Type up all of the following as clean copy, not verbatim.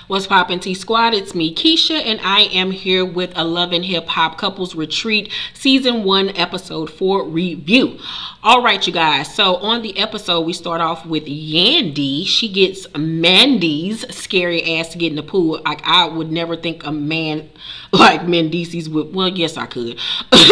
What's poppin' T Squad? It's me, Keisha, and I am here with a Love and Hip Hop Couples Retreat Season 1, Episode 4 review. Alright, you guys. So, on the episode, we start off with Yandy. She gets Mandy's scary ass to get in the pool. Like, I would never think a man like Mendices would, well, yes, I could,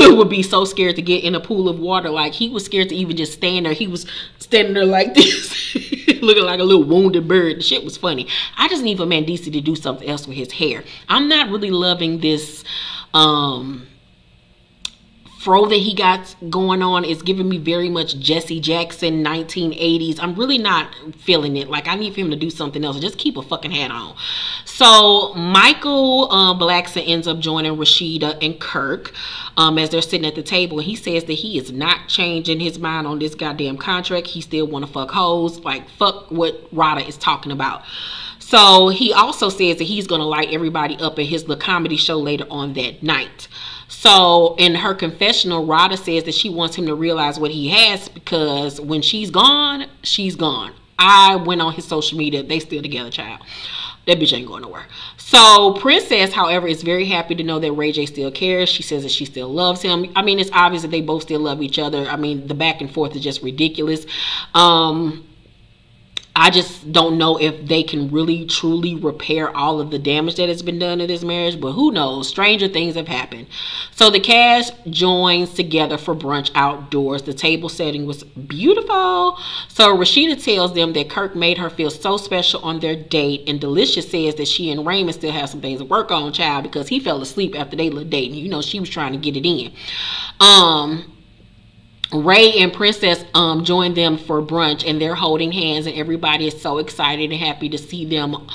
would be so scared to get in a pool of water. Like, he was scared to even just stand there. He was standing there like this, looking like a little wounded bird. The shit was funny. I just need for Mendici to do something else with his hair. I'm not really loving this fro that he got going on. Is giving me very much Jesse Jackson 1980s. I'm really not feeling it. Like, I need for him to do something else. Just keep a fucking hat on. So Michael Blackson ends up joining Rashida and Kirk as they're sitting at the table, and he says that he is not changing his mind on this goddamn contract. He still want to fuck hoes. Like, fuck what Rada is talking about. So he also says that he's going to light everybody up at his little comedy show later on that night. So in her confessional, Rada says that she wants him to realize what he has, because when she's gone, she's gone. I went on his social media. They still together, child. That bitch ain't going nowhere. So Princess, however, is very happy to know that Ray J still cares. She says that she still loves him. I mean, it's obvious that they both still love each other. I mean, the back and forth is just ridiculous. I just don't know if they can really truly repair all of the damage that has been done to this marriage, but who knows? Stranger things have happened. So the cast joins together for brunch outdoors. The table setting was beautiful. So Rashida tells them that Kirk made her feel so special on their date, and Delicious says that she and Raymond still have some things to work on, child, because he fell asleep after they were dating. You know, she was trying to get it in. Ray and Princess join them for brunch, and they're holding hands, and everybody is so excited and happy to see them,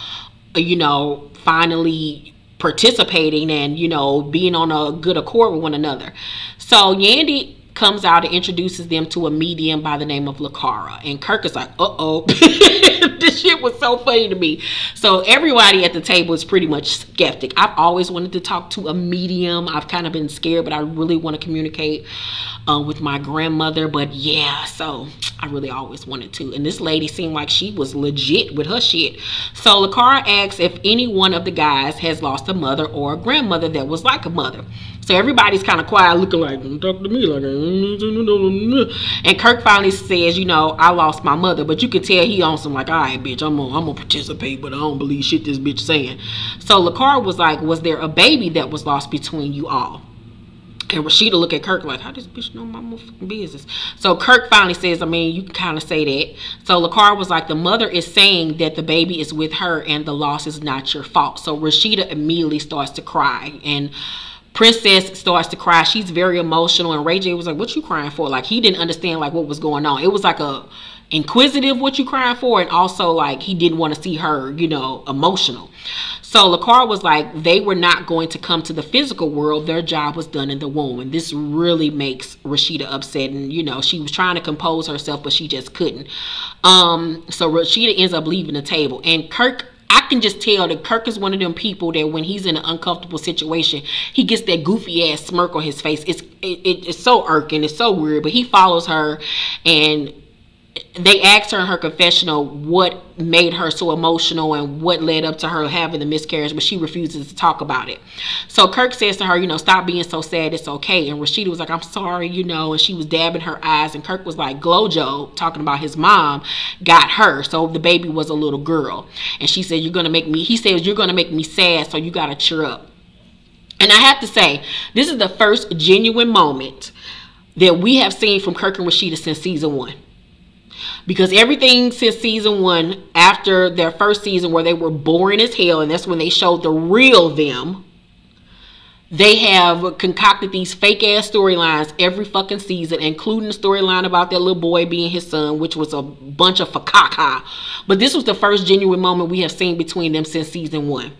you know, finally participating and, you know, being on a good accord with one another. So Yandy comes out and introduces them to a medium by the name of Lakara, and Kirk is like, uh-oh. This shit was so funny to me. So everybody at the table is pretty much skeptic. I've always wanted to talk to a medium. I've kind of been scared, but I really want to communicate with my grandmother. But yeah, so I really always wanted to. And this lady seemed like she was legit with her shit. So Lakara asks if any one of the guys has lost a mother or a grandmother that was like a mother. So everybody's kind of quiet, looking like, talk to me like that. And Kirk finally says, you know, I lost my mother. But you can tell he on some like, all right, bitch, I'm gonna participate, but I don't believe shit this bitch saying. So Lakara was like, was there a baby that was lost between you all? And Rashida look at Kirk like, how this bitch know my motherfucking business? So Kirk finally says, I mean, you can kind of say that. So Lakara was like, the mother is saying that the baby is with her and the loss is not your fault. So Rashida immediately starts to cry, and Princess starts to cry. She's very emotional, and Ray J was like, what you crying for? Like, he didn't understand like what was going on. It was like a inquisitive, what you crying for, and also like he didn't want to see her, you know, emotional. So Lakara was like, they were not going to come to the physical world. Their job was done in the womb. And this really makes Rashida upset. And, you know, she was trying to compose herself, but she just couldn't. So Rashida ends up leaving the table. And Kirk, I can just tell that Kirk is one of them people that when he's in an uncomfortable situation, he gets that goofy ass smirk on his face. It's so irking. It's so weird. But he follows her, and they asked her in her confessional what made her so emotional and what led up to her having the miscarriage, but she refuses to talk about it. So Kirk says to her, you know, stop being so sad, it's okay. And Rashida was like, I'm sorry, you know, and she was dabbing her eyes, and Kirk was like, Glojo, talking about his mom, got her. So the baby was a little girl. And she said, he says, you're gonna make me sad, so you gotta cheer up. And I have to say, this is the first genuine moment that we have seen from Kirk and Rashida since season 1. Because everything since season 1, after their first season where they were boring as hell, and that's when they showed the real them, they have concocted these fake ass storylines every fucking season, including the storyline about that little boy being his son, which was a bunch of fakaka. But this was the first genuine moment we have seen between them since season 1.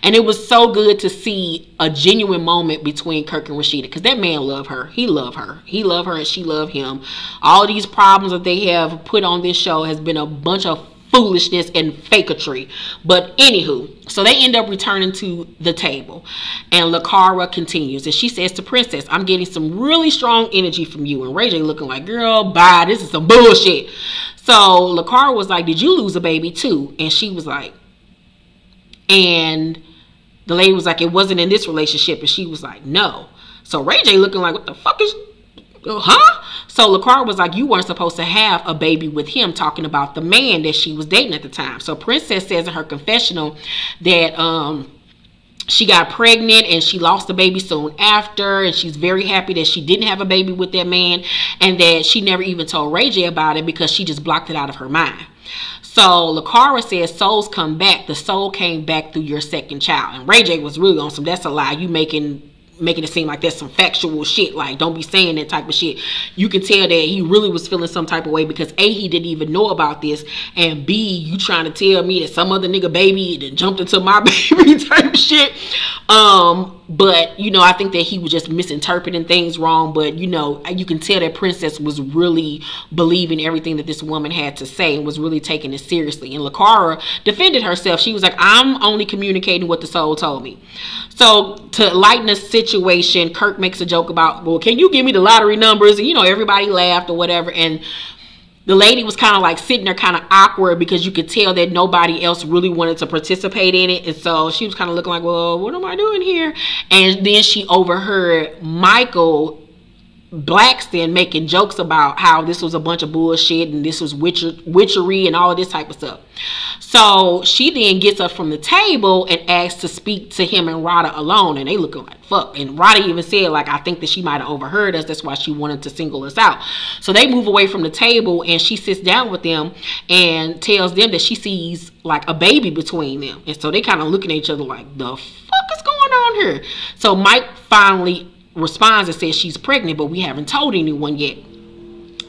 And it was so good to see a genuine moment between Kirk and Rashida, because that man loved her. He loved her. He loved her and she loved him. All these problems that they have put on this show has been a bunch of foolishness and fakery. But anywho, so they end up returning to the table, and Lakara continues, and she says to Princess, I'm getting some really strong energy from you. And Ray J looking like, girl, bye, this is some bullshit. So Lakara was like, did you lose a baby too? And she was like, And the lady was like, it wasn't in this relationship. And she was like, no. So Ray J looking like, what the fuck is, huh? So LaCar was like, you weren't supposed to have a baby with him, talking about the man that she was dating at the time. So Princess says in her confessional that she got pregnant and she lost the baby soon after, and she's very happy that she didn't have a baby with that man, and that she never even told Ray J about it because she just blocked it out of her mind. So LaCara says souls come back. The soul came back through your second child. And Ray J was really on some, that's a lie. You making it seem like that's some factual shit. Like, don't be saying that type of shit. You can tell that he really was feeling some type of way because A, he didn't even know about this, and B, you trying to tell me that some other nigga baby that jumped into my baby type shit. But you know, I think that he was just misinterpreting things wrong. But you know, you can tell that Princess was really believing everything that this woman had to say and was really taking it seriously. And LaCara defended herself. She was like, I'm only communicating what the soul told me. So to lighten the situation, Kirk makes a joke about, well, can you give me the lottery numbers? And you know, everybody laughed or whatever. And the lady was kind of like sitting there kind of awkward because you could tell that nobody else really wanted to participate in it. And so she was kind of looking like, well, what am I doing here? And then she overheard Michael Blackston making jokes about how this was a bunch of bullshit and this was witchery and all of this type of stuff. So she then gets up from the table and asks to speak to him and Rada alone, and they looking like fuck. And Rada even said, like, I think that she might have overheard us, that's why she wanted to single us out. So they move away from the table and she sits down with them and tells them that she sees like a baby between them. And so they kind of looking at each other like, the fuck is going on here? So Mike finally responds and says she's pregnant, but we haven't told anyone yet.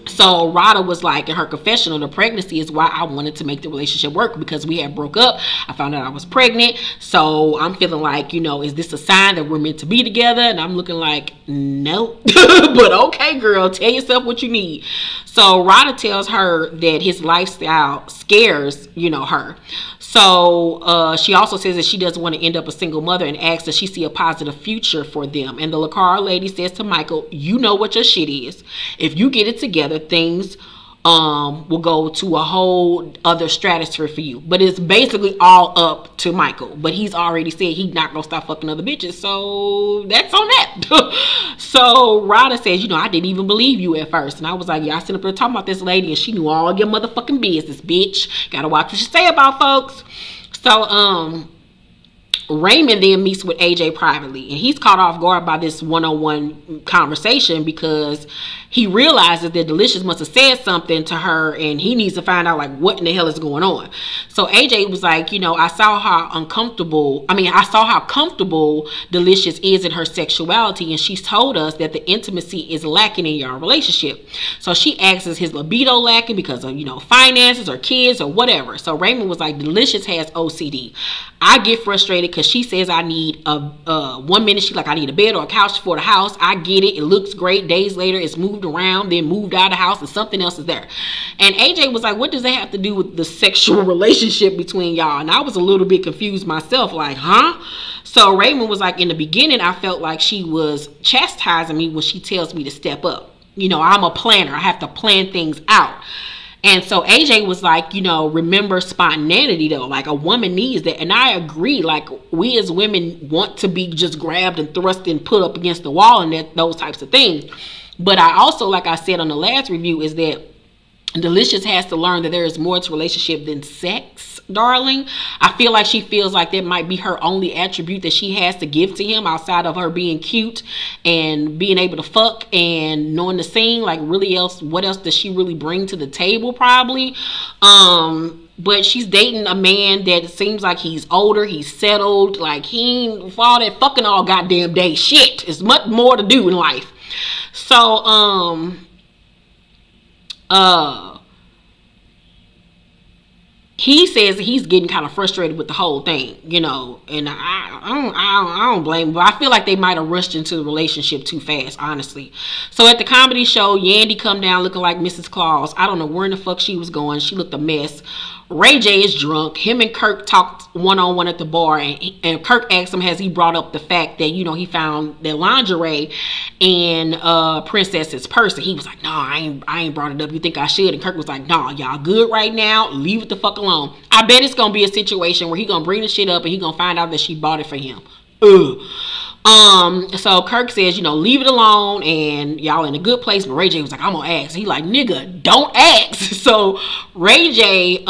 So Rada was like, in her confessional, the pregnancy is why I wanted to make the relationship work, because we had broke up. I found out I was pregnant. So I'm feeling like, you know, is this a sign that we're meant to be together? And I'm looking like, no. But okay, girl, tell yourself what you need. So Rada tells her that his lifestyle scares, you know, her. So she also says that she doesn't want to end up a single mother and asks that she see a positive future for them. And the LaCara lady says to Michael, you know what your shit is. If you get it together, things will go to a whole other stratosphere for you. But it's basically all up to Michael. But he's already said he's not going to stop fucking other bitches. So that's on that. So Rada says, you know, I didn't even believe you at first. And I was like, yeah, I sitting up there talking about this lady and she knew all your motherfucking business, bitch. Gotta watch what you say about folks. So, Raymond then meets with AJ privately, and he's caught off guard by this one-on-one conversation because he realizes that Delicious must have said something to her and he needs to find out like what in the hell is going on. So AJ was like, you know, I saw how comfortable Delicious is in her sexuality, and she's told us that the intimacy is lacking in your relationship. So she asks, is his libido lacking because of, you know, finances or kids or whatever? So Raymond was like, Delicious has OCD. I get frustrated because she says I need a 1 minute she like I need a bed or a couch for the house. I get it. It looks great. Days later it's moved around, then moved out of the house and something else is there. And AJ was like, what does that have to do with the sexual relationship between y'all? And I was a little bit confused myself, like, huh? So Raymond was like, in the beginning I felt like she was chastising me when she tells me to step up. You know, I'm a planner. I have to plan things out. And so AJ was like, you know, remember spontaneity though. Like a woman needs that. And I agree. Like we as women want to be just grabbed and thrust and put up against the wall and those types of things. But I also, like I said on the last review, is that Delicious has to learn that there is more to relationship than sex, darling. I feel like she feels like that might be her only attribute that she has to give to him outside of her being cute and being able to fuck and knowing to sing. Like really else, what else does she really bring to the table probably? But she's dating a man that seems like he's older, he's settled, like he ain't for all that fucking all goddamn day shit. It's much more to do in life. So, he says he's getting kind of frustrated with the whole thing, you know, and I don't blame him, but I feel like they might have rushed into the relationship too fast, honestly. So at the comedy show, Yandy come down looking like Mrs. Claus. I don't know where in the fuck she was going. She looked a mess. Ray J is drunk. Him and Kirk talked one-on-one at the bar, and Kirk asked him, has he brought up the fact that, you know, he found their lingerie in Princess's purse. And he was like, nah, I ain't brought it up. You think I should? And Kirk was like, nah, y'all good right now. Leave it the fuck alone. I bet it's gonna be a situation where he gonna bring the shit up and he gonna find out that she bought it for him. Ugh. So Kirk says, you know, leave it alone and y'all in a good place. But Ray J was like, I'm gonna ask. He like, nigga, don't ask. So Ray J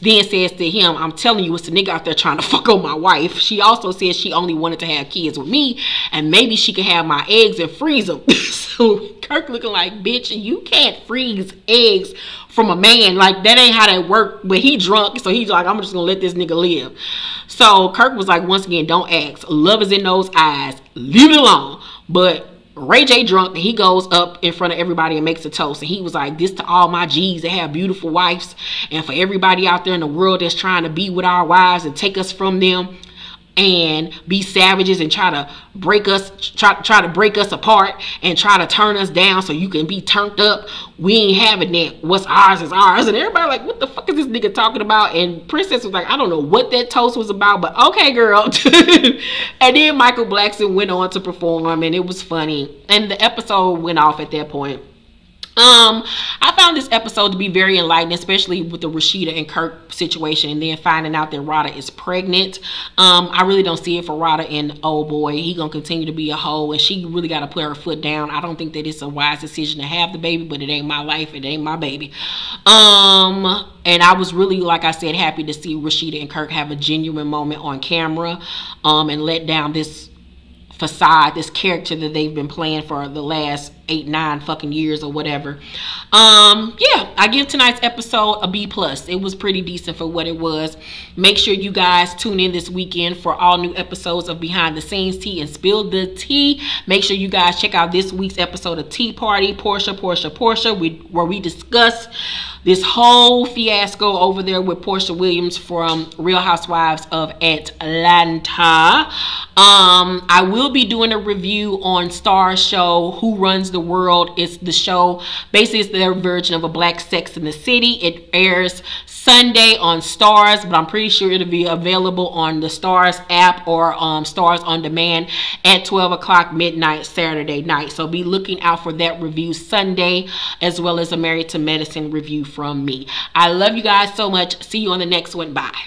then says to him, I'm telling you, it's the nigga out there trying to fuck on my wife. She also says she only wanted to have kids with me, and maybe she could have my eggs and freeze them. So Kirk looking like, bitch, you can't freeze eggs from a man. Like, that ain't how that work. But he drunk, so he's like, I'm just gonna let this nigga live. So Kirk was like, once again, don't ask. Love is in those eyes. Leave it alone. But Ray J drunk, and he goes up in front of everybody and makes a toast. And he was like, this to all my G's that have beautiful wives, and for everybody out there in the world that's trying to be with our wives and take us from them and be savages and try to break us apart and try to turn us down so you can be turned up. We ain't having that. What's ours is ours. And everybody like, what the fuck is this nigga talking about? And Princess was like, I don't know what that toast was about, but okay, girl. And then Michael Blackson went on to perform, and it was funny. And the episode went off at that point. I found this episode to be very enlightening, especially with the Rashida and Kirk situation, and then finding out that Rada is pregnant. I really don't see it for Rada and old boy. He gonna continue to be a hoe, and she really got to put her foot down. I don't think that it's a wise decision to have the baby, but it ain't my life. It ain't my baby. And I was really, like I said, happy to see Rashida and Kirk have a genuine moment on camera, and let down this facade, this character that they've been playing for the last 8-9 fucking years or whatever. Yeah, I give tonight's episode a B+. It was pretty decent for what it was. Make sure you guys tune in this weekend for all new episodes of Behind the Scenes Tea and Spill the Tea. Make sure you guys check out this week's episode of Tea Party, Portia, where we discuss this whole fiasco over there with Portia Williams from Real Housewives of Atlanta. I will be doing a review on Star's show, Who Runs the World. It's the show, basically it's their version of a Black Sex in the City. It airs Sunday on Stars, but I'm pretty sure it'll be available on the Stars app or Stars on Demand at 12 o'clock midnight Saturday night. So be looking out for that review Sunday, as well as a Married to Medicine review from me. I love you guys so much. See you on the next one. Bye.